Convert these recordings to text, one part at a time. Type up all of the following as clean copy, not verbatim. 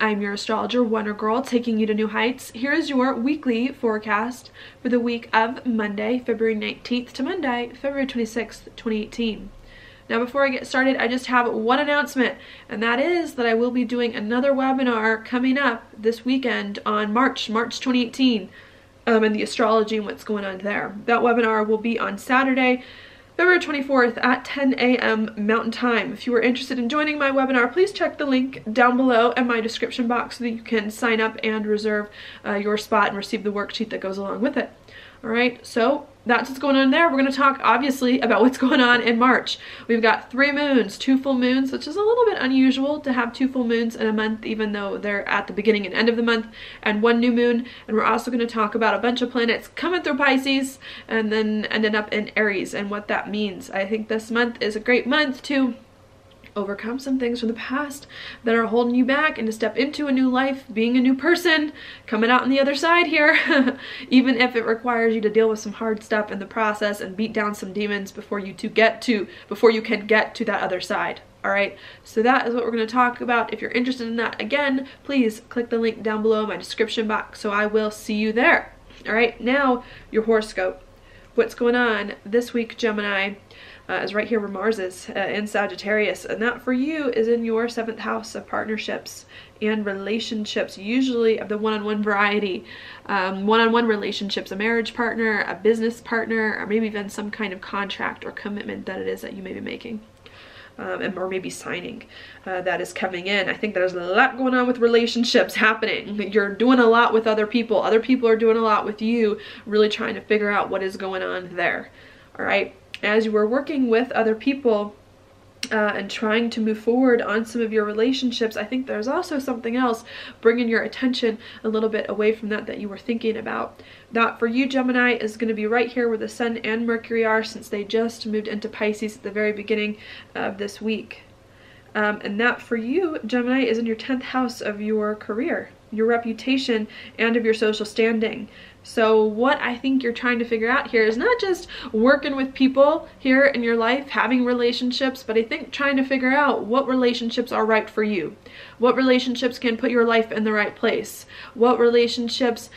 I'm your astrologer, Wonder Girl, taking you to new heights. Here is your weekly forecast for the week of Monday, February 19th to Monday, February 26th, 2018. Now before I get started, I just have one announcement, and that is that I will be doing another webinar coming up this weekend on March 2018, and the astrology and what's going on there. That webinar will be on Saturday, February 24th at 10 a.m. Mountain Time. If you are interested in joining my webinar, please check the link down below in my description box so that you can sign up and reserve your spot and receive the worksheet that goes along with it. All right, so that's what's going on there. We're going to talk, obviously, about what's going on in March. We've got 3 moons, 2 full moons, which is a little bit unusual to have 2 full moons in a month, even though they're at the beginning and end of the month, and 1 new moon. And we're also going to talk about a bunch of planets coming through Pisces and then ending up in Aries and what that means. I think this month is a great month to overcome some things from the past that are holding you back and to step into a new life, being a new person, coming out on the other side here, even if it requires you to deal with some hard stuff in the process and beat down some demons before you can get to that other side. All right, so that is what we're going to talk about. If you're interested in that, again, please click the link down below in my description box, so I will see you there. All right, now your horoscope. What's going on this week, Gemini? Is right here where Mars is in Sagittarius, and that for you is in your 7th house of partnerships and relationships, usually of the one-on-one variety. One-on-one relationships, a marriage partner, a business partner, or maybe even some kind of contract or commitment that it is that you may be making. Or maybe signing that is coming in. I think there's a lot going on with relationships happening. You're doing a lot with other people. Other people are doing a lot with you, really trying to figure out what is going on there. All right. As you are working with other people and trying to move forward on some of your relationships, I think there's also something else bringing your attention a little bit away from that you were thinking about. That for you, Gemini, is going to be right here where the Sun and Mercury are, since they just moved into Pisces at the very beginning of this week. And that for you, Gemini, is in your 10th house of your career, your reputation, and of your social standing. So what I think you're trying to figure out here is not just working with people here in your life, having relationships, but I think trying to figure out what relationships are right for you. What relationships can put your life in the right place? What relationships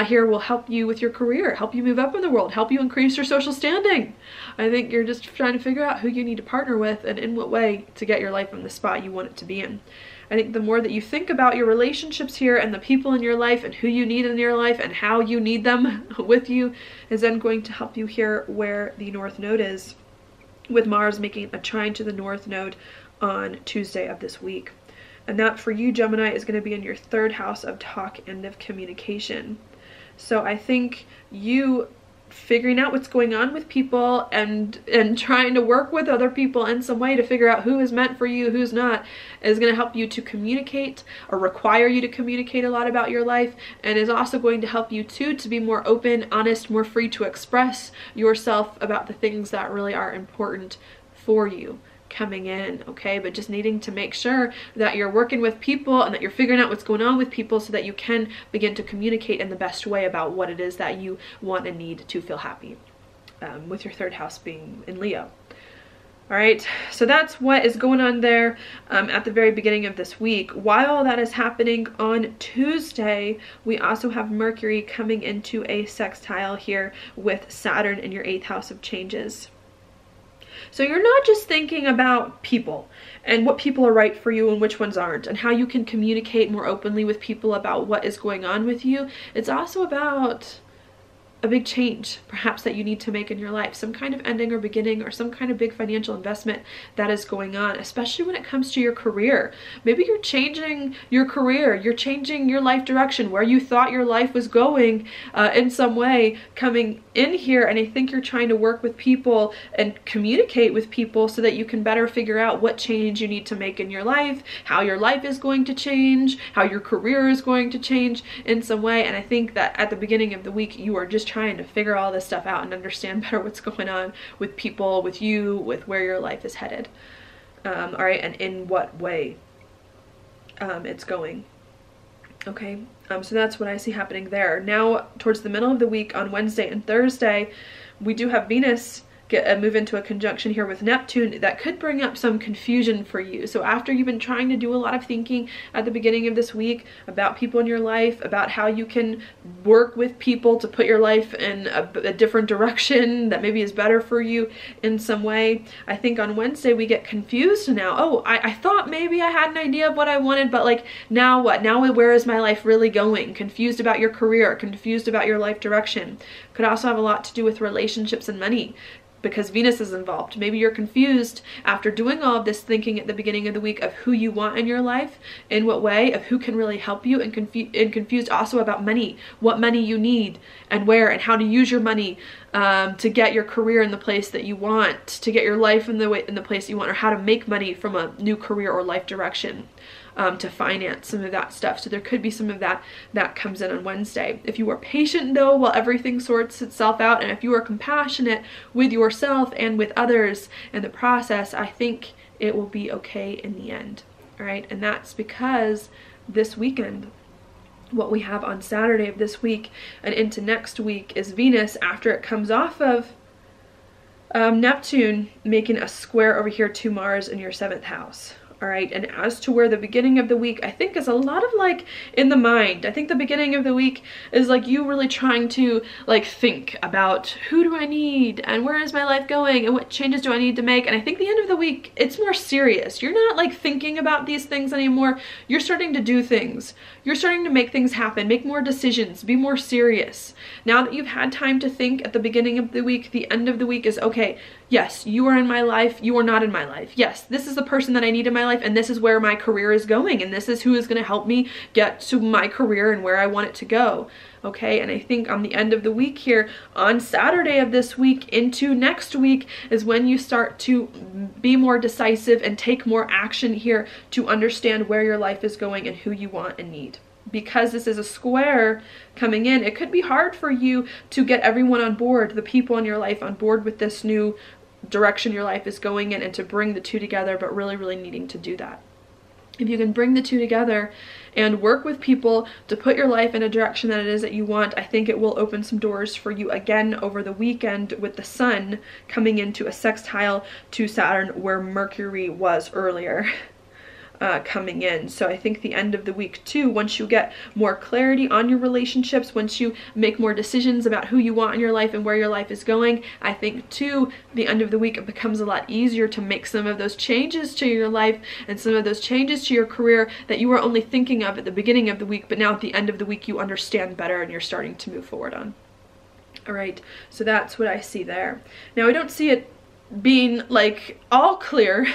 here will help you with your career, help you move up in the world, help you increase your social standing? I think you're just trying to figure out who you need to partner with and in what way to get your life in the spot you want it to be in. I think the more that you think about your relationships here and the people in your life and who you need in your life and how you need them with you is then going to help you here where the North Node is, with Mars making a trine to the North Node on Tuesday of this week. And that for you, Gemini, is going to be in your 3rd house of talk and of communication. So I think you figuring out what's going on with people and trying to work with other people in some way to figure out who is meant for you, who's not, is going to help you to communicate or require you to communicate a lot about your life, and is also going to help you too to be more open, honest, more free to express yourself about the things that really are important for you coming in, okay? But just needing to make sure that you're working with people and that you're figuring out what's going on with people so that you can begin to communicate in the best way about what it is that you want and need to feel happy, with your 3rd house being in Leo. All right, so that's what is going on there at the very beginning of this week. While that is happening on Tuesday, we also have Mercury coming into a sextile here with Saturn in your 8th house of changes. So you're not just thinking about people and what people are right for you and which ones aren't, and how you can communicate more openly with people about what is going on with you. It's also about a big change perhaps that you need to make in your life, some kind of ending or beginning, or some kind of big financial investment that is going on, especially when it comes to your career. Maybe you're changing your career, you're changing your life direction, where you thought your life was going in some way coming in here, and I think you're trying to work with people and communicate with people so that you can better figure out what change you need to make in your life, how your life is going to change, how your career is going to change in some way. And I think that at the beginning of the week you are just trying to figure all this stuff out and understand better what's going on with people, with you, with where your life is headed. All right, and in what way it's going. Okay, so that's what I see happening there. Now, towards the middle of the week on Wednesday and Thursday, we do have Venus move into a conjunction here with Neptune that could bring up some confusion for you. So after you've been trying to do a lot of thinking at the beginning of this week about people in your life, about how you can work with people to put your life in a different direction that maybe is better for you in some way, I think on Wednesday we get confused now. Oh, I thought maybe I had an idea of what I wanted, but like now what? Now where is my life really going? Confused about your career, confused about your life direction. Could also have a lot to do with relationships and money, because Venus is involved. Maybe you're confused after doing all of this thinking at the beginning of the week of who you want in your life, in what way, of who can really help you, and confused also about money, what money you need and where, and how to use your money to get your career in the place that you want, to get your life in the place you want, or how to make money from a new career or life direction. To finance some of that stuff. So there could be some of that comes in on Wednesday. If you are patient though while everything sorts itself out, and if you are compassionate with yourself and with others in the process, I think it will be okay in the end. All right, and that's because this weekend, what we have on Saturday of this week and into next week is Venus, after it comes off of Neptune, making a square over here to Mars in your 7th house. All right, and as to where the beginning of the week, I think, is a lot of like in the mind. I think the beginning of the week is like you really trying to like think about who do I need and where is my life going and what changes do I need to make. And I think the end of the week, it's more serious. You're not like thinking about these things anymore. You're starting to do things. You're starting to make things happen, make more decisions, be more serious. Now that you've had time to think at the beginning of the week, the end of the week is, okay, yes, you are in my life, you are not in my life. Yes, this is the person that I need in my life, and this is where my career is going, and this is who is going to help me get to my career and where I want it to go. Okay, and I think on the end of the week here, on Saturday of this week into next week, is when you start to be more decisive and take more action here to understand where your life is going and who you want and need. Because this is a square coming in, it could be hard for you to get everyone on board, the people in your life on board with this new direction your life is going in, and to bring the two together, but really needing to do that. If you can bring the two together and work with people to put your life in a direction that it is that you want, I think it will open some doors for you again over the weekend, with the sun coming into a sextile to Saturn where Mercury was earlier. Coming in. So I think the end of the week too, once you get more clarity on your relationships, once you make more decisions about who you want in your life and where your life is going, I think too, the end of the week, it becomes a lot easier to make some of those changes to your life and some of those changes to your career that you were only thinking of at the beginning of the week, but now at the end of the week you understand better and you're starting to move forward on. All right, so that's what I see there. Now I don't see it being like all clear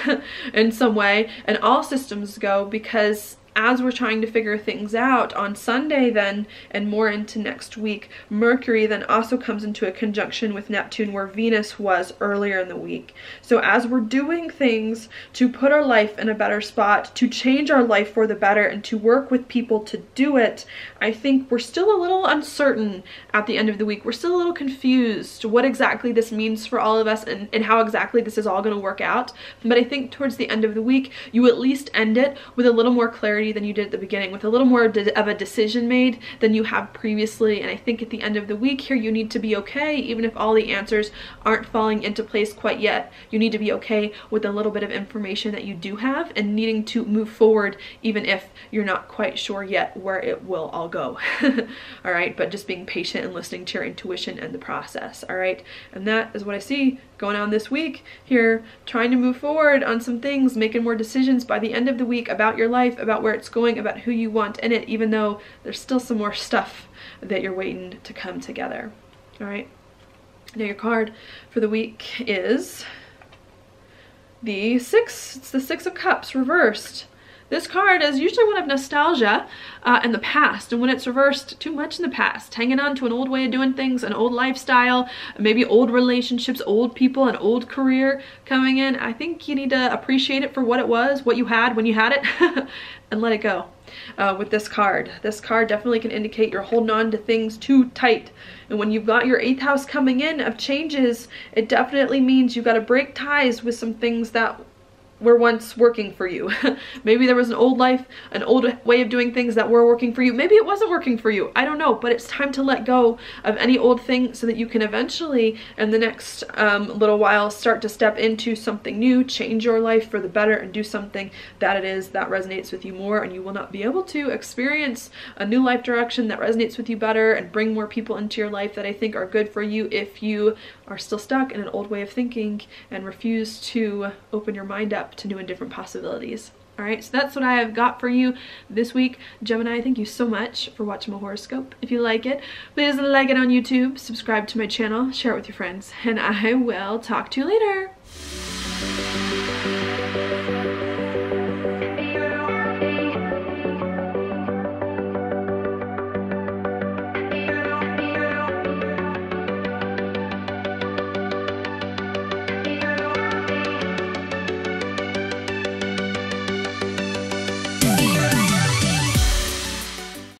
in some way and all systems go, because as we're trying to figure things out on Sunday then and more into next week, Mercury then also comes into a conjunction with Neptune where Venus was earlier in the week. So as we're doing things to put our life in a better spot, to change our life for the better, and to work with people to do it, I think we're still a little uncertain at the end of the week. We're still a little confused what exactly this means for all of us and how exactly this is all going to work out. But I think towards the end of the week, you at least end it with a little more clarity than you did at the beginning, with a little more of a decision made than you have previously. And I think at the end of the week here, you need to be okay, even if all the answers aren't falling into place quite yet. You need to be okay with a little bit of information that you do have and needing to move forward, even if you're not quite sure yet where it will all go. All right, but just being patient and listening to your intuition and the process. All right, and that is what I see going on this week here, trying to move forward on some things, making more decisions by the end of the week about your life, about where it's going, about who you want in it, even though there's still some more stuff that you're waiting to come together. All right, now your card for the week is the 6. It's the 6 of Cups reversed. This card is usually one of nostalgia in the past, and when it's reversed, too much in the past, hanging on to an old way of doing things, an old lifestyle, maybe old relationships, old people, an old career coming in. I think you need to appreciate it for what it was, what you had when you had it, and let it go. With this card definitely can indicate you're holding on to things too tight, and when you've got your 8th house coming in of changes, it definitely means you've got to break ties with some things that were once working for you. Maybe there was an old life, an old way of doing things that were working for you. Maybe it wasn't working for you. I don't know, but it's time to let go of any old thing so that you can eventually, in the next little while, start to step into something new, change your life for the better, and do something that it is that resonates with you more, and you will not be able to experience a new life direction that resonates with you better and bring more people into your life that I think are good for you if you are still stuck in an old way of thinking and refuse to open your mind up to new and different possibilities. All right, so that's what I have got for you this week. Gemini, thank you so much for watching my horoscope. If you like it, please like it on YouTube, subscribe to my channel, share it with your friends, and I will talk to you later.